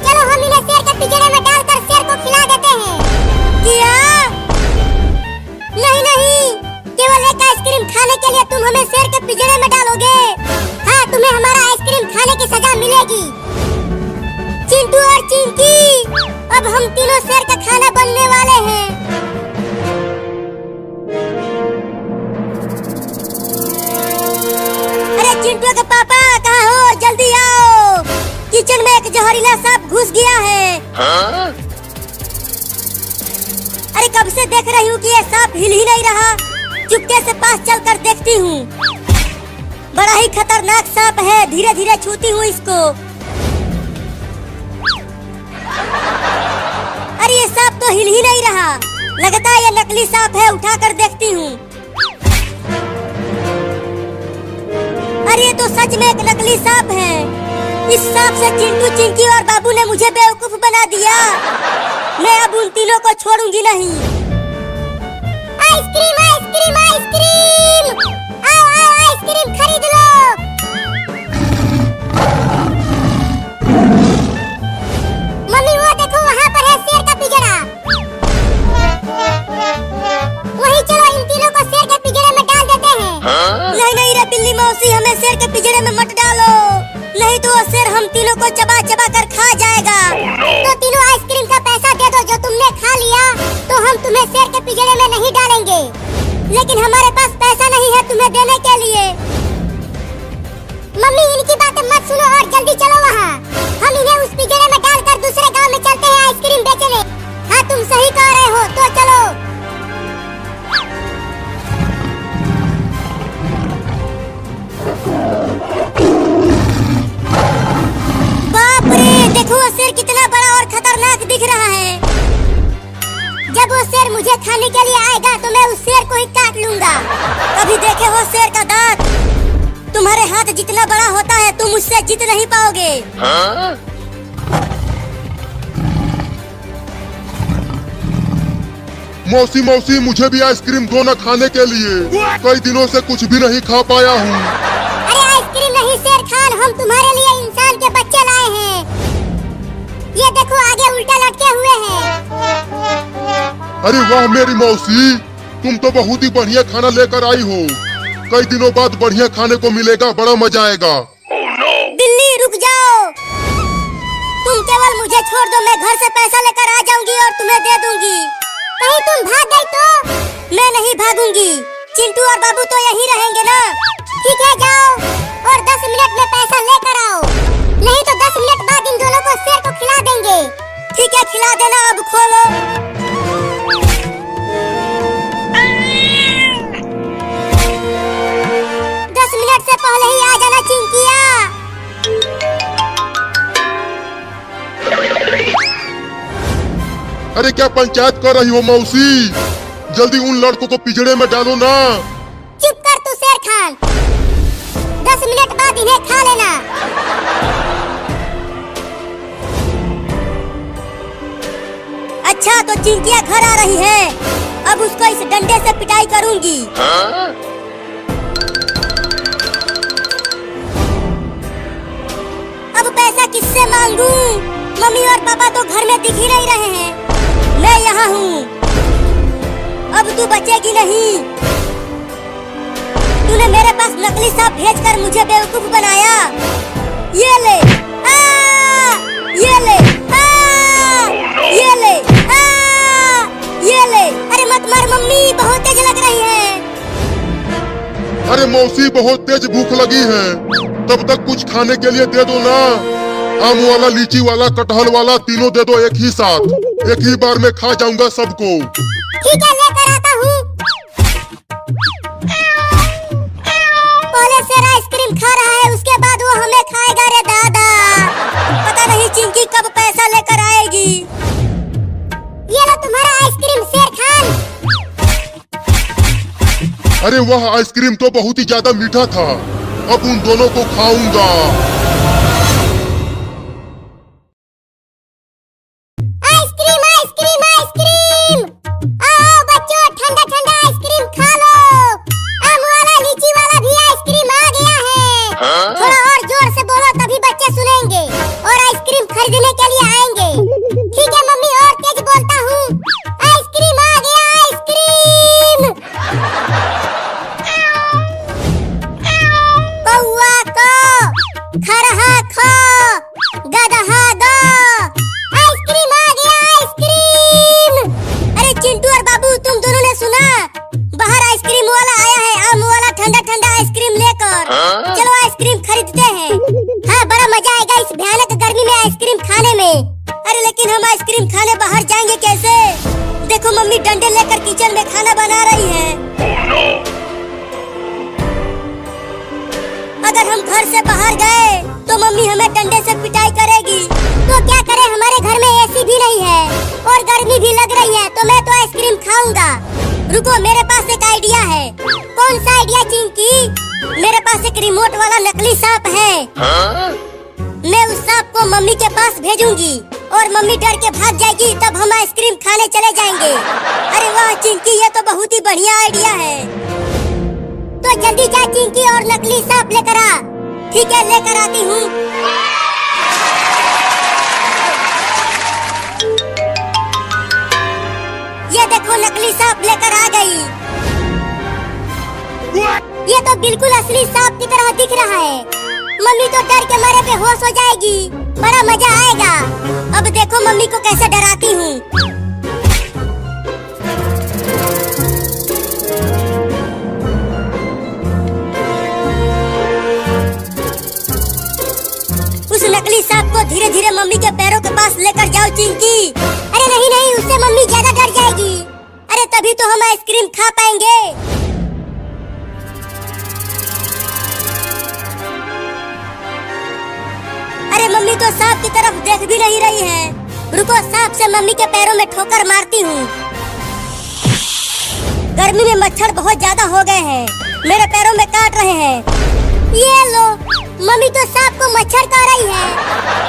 चलो हम इन्हें शेर के पिंजरे में डालकर शेर को खिला देते हैं। क्या? नहीं नहीं, केवल एक आइसक्रीम खाने के लिए तुम हमें शेर के पिंजरे में डालोगे? हाँ, तुम्हें हमारा आइसक्रीम खाने की सजा मिलेगी। चिंटू और चिंकी, अब हम तीनों शेर का खाना बनने वाले हैं। अरे चिंटू के पापा कहाँ हो? जल्दी आओ, किचन में एक जहरीला सांप घुस गया है। हाँ? अरे कब से देख रही हूँ कि ये सांप हिल ही नहीं रहा। चुपके से पास चलकर देखती हूँ। बड़ा ही खतरनाक सांप है, धीरे धीरे छूती हूँ इसको। अरे ये सांप तो हिल ही नहीं रहा, लगता है ये नकली सांप है। उठाकर देखती हूँ। अरे ये तो सच में एक नकली सांप है। इस सांप से चिंटू, चिंकी और बाबू ने मुझे बेवकूफ बना दिया। मैं अब उन तीनों को छोड़ूंगी नहीं। आइसक्रीम आइसक्रीम आइसक्रीम, आओ आओ आइसक्रीम खरीद लो। मम्मी वो देखो, वहाँ पर है शेर का पिंजरा। वहीं चलो इन तीनों को शेर के पिंजरे में डाल देते हैं। हाँ? नहीं नहीं रे बिल्ली मौसी, हमें शेर के पिंजरे में मत डालो, नहीं तो वो शेर हम तीनों को चबा चबा कर खा जाएगा। तो तीनों आइसक्रीम का पैसा दे दो जो तुमने खा लिया, तो हम तुम्हें शेर के पिंजरे में नहीं डालेंगे। लेकिन हमारे पास पैसा नहीं है तुम्हें देने के लिए। मम्मी इनकी बातें मत सुनो और जल्दी चलो वहाँ। हम इन्हें उस पिंजरे में डालकर दूसरे गांव में चलते हैं आइसक्रीम बेचने। हाँ तुम सही कह रहे हो, तो चलो। बाप रे, देखो वो शेर कितना बड़ा और खतरनाक दिख रहा है। जब वो शेर मुझे खाने के लिए आएगा तो मैं उस शेर को ही काट लूंगा। कभी देखे हो शेर का दांत? तुम्हारे हाथ जितना बड़ा होता है तुम उससे जीत नहीं पाओगे। हाँ? मौसी मौसी, मुझे भी आइसक्रीम दो ना खाने के लिए। कई दिनों से कुछ भी नहीं खा पाया हूँ। अरे आइसक्रीम नहीं शेर खान, हम तुम्हारे लिए इंसान के बच्चे लाए हैं। ये देखो आगे उल्टा लटके हुए हैं। अरे वाह मेरी मौसी, तुम तो बहुत ही बढ़िया खाना लेकर आई हो। कई दिनों बाद बढ़िया खाने को मिलेगा, बड़ा मजा आएगा। बिल्ली रुक जाओ, तुम केवल मुझे छोड़ दो, मैं घर से पैसा लेकर आ जाऊंगी और तुम्हें दे दूंगी। कहीं तुम भाग गई तो? मैं नहीं भागूंगी, चिंटू और बाबू तो यहीं रहेंगे ना। ठीक है जाओ और 10 मिनट में पैसा लेकर आओ, नहीं तो 10 मिनट बाद इन दोनों को शेर को खिला देंगे। ठीक है खिला देना, अब खोलो। 10 मिनट से पहले ही आ जाना चिंकिया। अरे क्या पंचायत कर रही हो मौसी? जल्दी उन लड़कों को पिंजरे में डालो ना। चुप कर तू शेर खान, 10 मिनट बाद इन्हें खा लेना। अच्छा तो चिंकिया घर आ रही है, अब उसको इस डंडे से पिटाई करूंगी। हाँ? अब पैसा किससे मांगू? मम्मी और पापा तो घर में दिख ही नहीं रहे हैं। मैं यहाँ हूँ, अब तू बचेगी नहीं। तूने मेरे पास नकली सांप भेजकर मुझे बेवकूफ बनाया। ये ले, ये ले, ये ले, ये ले। अरे मत मार मम्मी, बहुत तेज लग रही है। अरे मौसी बहुत तेज भूख लगी है, तब तक कुछ खाने के लिए दे दो ना। आम वाला, लीची वाला, कटहल वाला, तीनों दे दो एक ही साथ। एक ही बार में खा जाऊंगा सबको। ठीक है लेकर आता हूँ। पहले शेर आइसक्रीम खा रहा है, उसके बाद वो हमें खाएगा। रे दादा, पता नहीं चिंकी कब पैसा लेकर आएगी। ये लो तुम्हारा आइसक्रीम शेर खान। अरे वह आइसक्रीम तो बहुत ही ज्यादा मीठा था, अब उन दोनों को खाऊंगा। आइसक्रीम आइसक्रीम आइसक्रीम, आओ बच्चों ठंडा ठंडा आइसक्रीम खा लो। आम वाला, लीची वाला भी आइसक्रीम आ गया है। थोड़ा और जोर से बोलो तभी बच्चे सुनेंगे। और आइसक्रीम खरीदने खरहा खा गदहा गा आइसक्रीम आ गया आइसक्रीम। अरे चिंटू और बाबू तुम दोनों ने सुना? बाहर आइसक्रीम वाला आया है, आम वाला ठंडा ठंडा आइसक्रीम लेकर। चलो आइसक्रीम खरीदते हैं। हाँ बड़ा मजा आएगा इस भयानक गर्मी में आइसक्रीम खाने में। अरे लेकिन हम आइसक्रीम खाने बाहर जाएंगे कैसे? देखो मम्मी डंडे लेकर किचन में खाना बना रही है। अगर हम घर से बाहर गए तो मम्मी हमें डंडे से पिटाई करेगी। तो क्या करें, हमारे घर में एसी भी नहीं है और गर्मी भी लग रही है, तो मैं तो आइसक्रीम खाऊंगा। रुको मेरे पास एक आइडिया है। कौन सा आइडिया चिंकी? मेरे पास एक रिमोट वाला नकली सांप है। मैं उस सांप को मम्मी के पास भेजूंगी और मम्मी डर के भाग जाएगी, तब हम आइसक्रीम खाने चले जाएंगे। अरे वाह चिंकी, ये तो बहुत ही बढ़िया आइडिया है। तो जल्दी जा चिंकी और नकली सांप लेकर आ। ठीक है लेकर आती हूँ। ये देखो नकली सांप लेकर आ गई। ये तो बिल्कुल असली सांप की तरह दिख रहा है। मम्मी तो डर के मारे पे होश हो जाएगी, बड़ा मजा आएगा। अब देखो मम्मी को कैसे डराती हूँ। उस नकली सांप को धीरे धीरे मम्मी के पैरों के पास लेकर जाओ चिंकी। अरे नहीं नहीं, उससे मम्मी ज्यादा डर जाएगी। अरे तभी तो हम आइसक्रीम खा पाएंगे। अरे मम्मी तो सांप की तरफ देख भी नहीं रही है। रुको सांप से मम्मी के पैरों में ठोकर मारती हूँ। गर्मी में मच्छर बहुत ज्यादा हो गए हैं, मेरे पैरों में काट रहे हैं। ये लो मम्मी तो सांप को मच्छर काट रही है।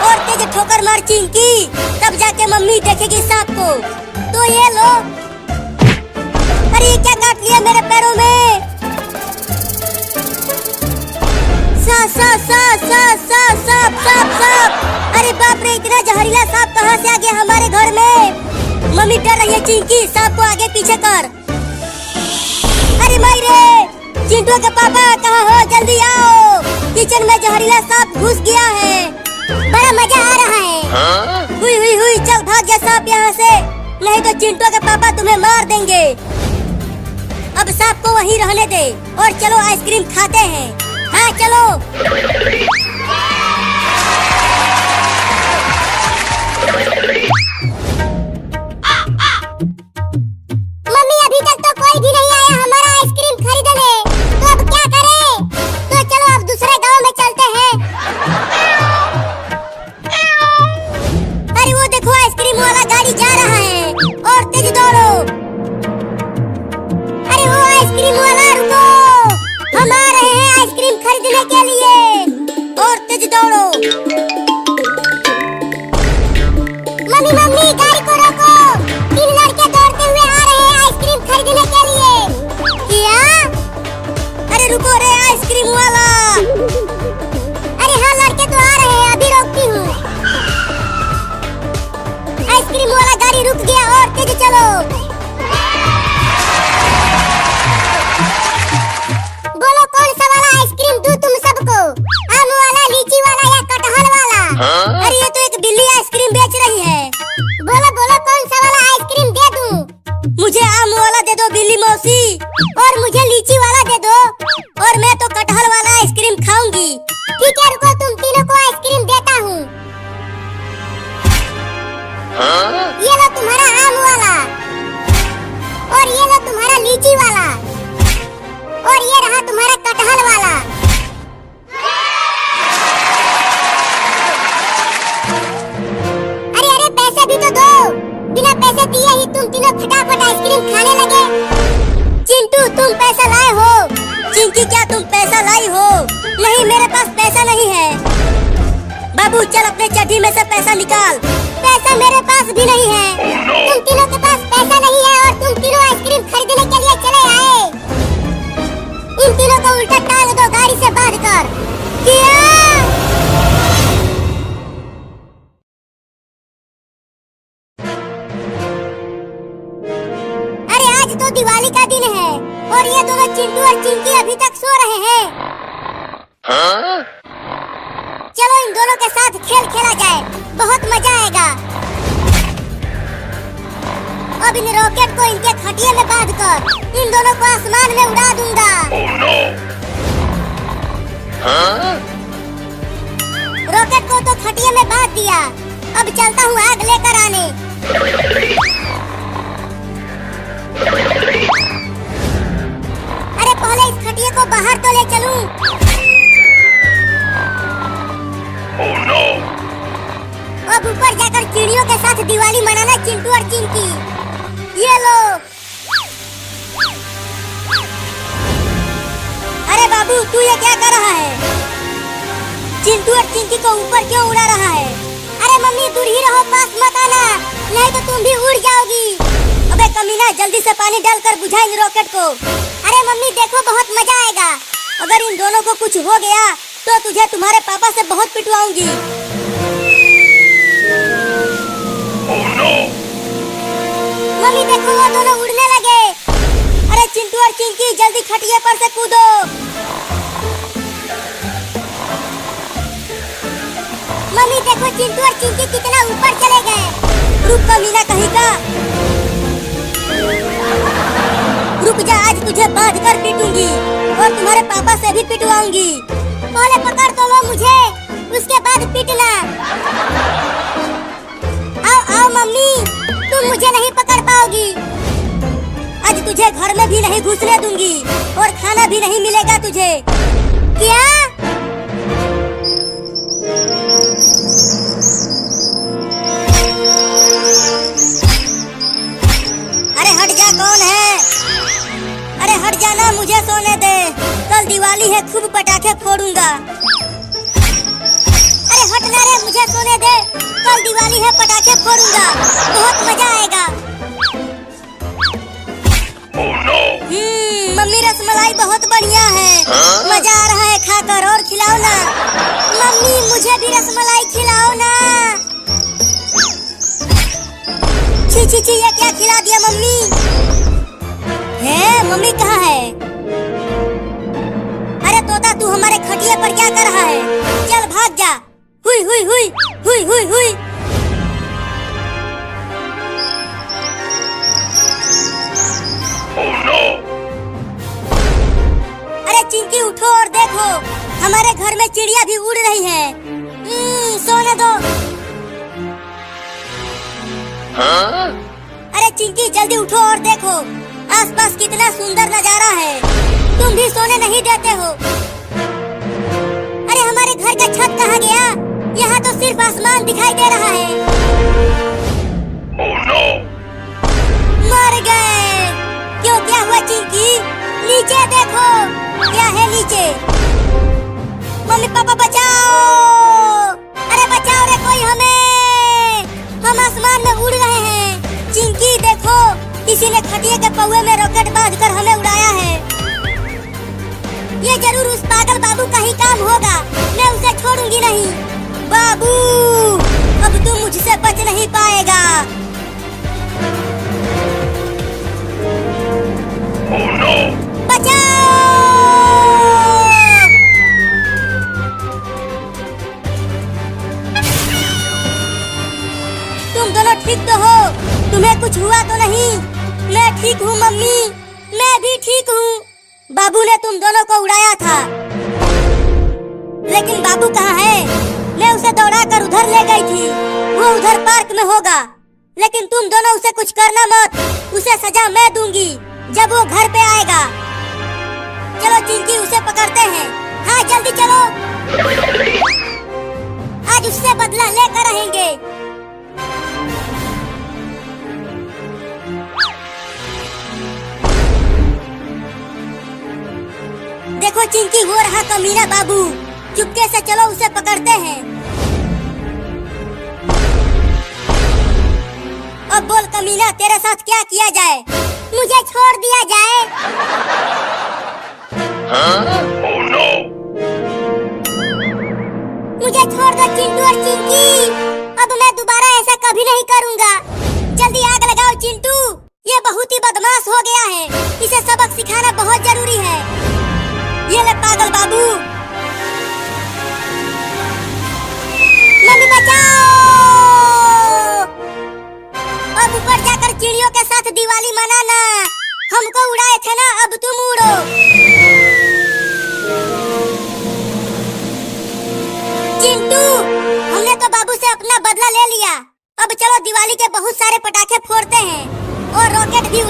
और तेज ठोकर मार चिंकी, तब जाके मम्मी देखेगी सांप को। तो ये लो। अरे ये क्या काट लिया मेरे पैरों में? सांप। अरे बाप रे, इतना जहरीला सांप कहाँ से आ गया हमारे घर में? मम्मी डर रही है चिंकी, सांप को आगे पीछे कर। अरे माई रे, चिंटू के पापा कहाँ हो? जल्दी आओ, किचन में जहरीला सांप घुस गया है। बड़ा मजा आ रहा है। हुई चल भाग जा सांप यहाँ से, नहीं तो चिंटू के पापा तुम्हें मार देंगे। अब सांप को वहीं रहने दे और चलो आइसक्रीम खाते हैं। हाँ चलो। मम्मी अभी तक तो कोई भी नहीं आया हमारा आइसक्रीम खरीदने, तो अब क्या करें? तो चलो अब दूसरे गांव में चलते हैं। अरे वो देखो आइसक्रीम वाला गाड़ी जा रहा है, और तेज दौड़ो। अरे वो आइसक्रीम वाला रुको, हम आ रहे हैं आइसक्रीम खरीदने के लिए, और तेज दौड़ो। मम्मी गाड़ी को रोको, 3 लड़के दौड़ते हुए आ रहे हैं आइसक्रीम खरीदने के लिए। क्या? अरे रुको रे आइसक्रीम वाला। अरे हाँ लड़के तो आ रहे हैं, अभी रोकती हूँ। आइसक्रीम वाला गाड़ी रुक गया, और तेज चलो। बोलो कौन सा वाला आइसक्रीम दूं तुम सबको? आम वाला, लीची वाला या कटहल वाला? अरे ये तो एक बिल्ली आइसक्रीम बेच रही है। बोलो कौन सा वाला आइसक्रीम दे दूं? मुझे आम वाला दे दो बिल्ली मौसी, और मुझे लीची वाला दे दो, और मैं तो कटहल वाला आइसक्रीम खाऊंगी। ठीक है रुको, तुम तीनों को आइसक्रीम देता हूँ। ये लो तुम्हारा आम वाला, और ये लो तुम्हारा लीची वाला, और ये रहा तुम्हारा कटहल वाला। अरे पैसे भी तो दो, बिना पैसे दिए ही तुम तीनों फटाफट आइसक्रीम खाने लगे। चिंटू तुम पैसा लाए हो? चिंकी क्या तुम पैसा लाई हो? नहीं मेरे पास पैसा नहीं है। बाबू चल अपने चड्डी में से पैसा निकाल। पैसा मेरे पास भी नहीं है। तुम तीनों के पास पैसा नहीं है और तुम तीनों आइसक्रीम खरीदने के लिए चले आए। इन तीनों को उल्टा टांग दो गाड़ी से बांधकर। क्या? तो दिवाली का दिन है और ये दोनों चिंटू और चिंकी अभी तक सो रहे हैं। इन दोनों के साथ खेल खेला जाए, बहुत मजा आएगा। अब इन रॉकेट को इनके खटिये में बांधकर इन दोनों को आसमान में उड़ा दूंगा। रॉकेट को तो खटिये में बांध दिया, अब चलता हूँ आग लेकर आने। अरे पहले इस खटिये को बाहर तो ले चलूं। अब ऊपर जाकर चिड़ियों के साथ दिवाली मनाना चिंटू और चिंकी। ये लो। अरे बाबू तू ये क्या कर रहा है? चिंटू और चिंकी को ऊपर क्यों उड़ा रहा है? अरे मम्मी दूर ही रहो, पास मत आना, नहीं तो तुम भी उड़ जाओगी। अबे कमीना जल्दी से पानी डालकर बुझा इन रॉकेट को। अरे मम्मी देखो बहुत मजा आएगा। अगर इन दोनों को कुछ हो गया तो तुझे तुम्हारे पापा से बहुत पिटवाऊंगी। मम्मी देखो वो दोनों उड़ने लगे। अरे चिंटू और चिंकी जल्दी खटिये पर से कूदो। मम्मी देखो चिंटू और चिंकी कितना ऊपर चले गए। रुक कमीना कहीं का, रुक जा, आज तुझे बांध कर पीटूंगी और तुम्हारे पापा से भी पिटवाऊंगी। पहले पकड़ तो लो मुझे, उसके बाद पीटना। आओ आओ मम्मी, तुम मुझे नहीं पकड़ पाओगी। आज तुझे घर में भी नहीं घुसने दूंगी और खाना भी नहीं मिलेगा तुझे। क्या? अरे हट जा, कौन है? अरे हट जाना, मुझे सोने दे, कल दिवाली है, खूब पटाखे फोड़ूंगा। अरे हटना रे, मुझे सोने दे, कल दिवाली है, पटाखे फोड़ूंगा, बहुत मजा आएगा। मम्मी रसमलाई बहुत बढ़िया है, मजा आ रहा है खाकर, और खिलाओ ना। मम्मी मुझे भी रसमलाई खिलाओ ना। छी छी छी, ये क्या खिला दिया मम्मी? है मम्मी कहाँ है? अरे तोता तू हमारे खटिये पर क्या कर रहा है? चल भाग जा। हुई हुई हुई हुई हुई हुई। अरे चिंकी उठो और देखो, हमारे घर में चिड़िया भी उड़ रही है। सोने दो। अरे चिंकी जल्दी उठो और देखो, आसपास कितना सुंदर नजारा है, तुम भी सोने नहीं देते हो। अरे हमारे घर का छत कहाँ गया? यहाँ तो सिर्फ आसमान दिखाई दे रहा है। मर गए। क्यों, क्या हुआ चिंकी? नीचे देखो, क्या है नीचे? मम्मी पापा बचाओ, अरे बचाओ रे कोई हमें, हम आसमान में उड़ रहे हैं। चिंकी देखो, किसी ने खटिये के पौवे में रॉकेट बांधकर हमें उड़ाया है। ये जरूर उस पागल बाबू का ही काम होगा, मैं उसे छोड़ूंगी नहीं। बाबू अब तू मुझसे बच नहीं पाएगा। बचाओ! तुम दोनों ठीक तो हो? तुम्हें कुछ हुआ तो नहीं? मैं ठीक हूँ मम्मी, मैं भी ठीक हूँ। बाबू ने तुम दोनों को उड़ाया था, लेकिन बाबू कहाँ है? मैं उसे दौड़ा कर उधर ले गई थी, वो उधर पार्क में होगा। लेकिन तुम दोनों उसे कुछ करना मत, उसे सजा मैं दूंगी जब वो घर पे आएगा। चलो चिंकी उसे पकड़ते हैं। हाँ जल्दी चलो, आज उससे बदला लेकर रहेंगे। देखो चिंकी वो रहा कमीना बाबू, चुपके से चलो उसे पकड़ते हैं। अब बोल कमीना, तेरे साथ क्या किया जाए? मुझे छोड़ दिया जाए। Oh no! मुझे छोड़ दो चिंटू और चिंकी, अब मैं दोबारा ऐसा कभी नहीं करूँगा। जल्दी आग लगाओ चिंटू, ये बहुत ही बदमाश हो गया है, इसे सबक सिखाना बहुत जरूरी है। ये ले पागल बाबू। चिड़ियों के साथ दिवाली मनाना। हमको उड़ाए थे ना, अब तुम उड़ो। चिंटू, हमने तो बाबू से अपना बदला ले लिया। अब चलो दिवाली के बहुत सारे पटाखे फोड़ते हैं और रॉकेट भी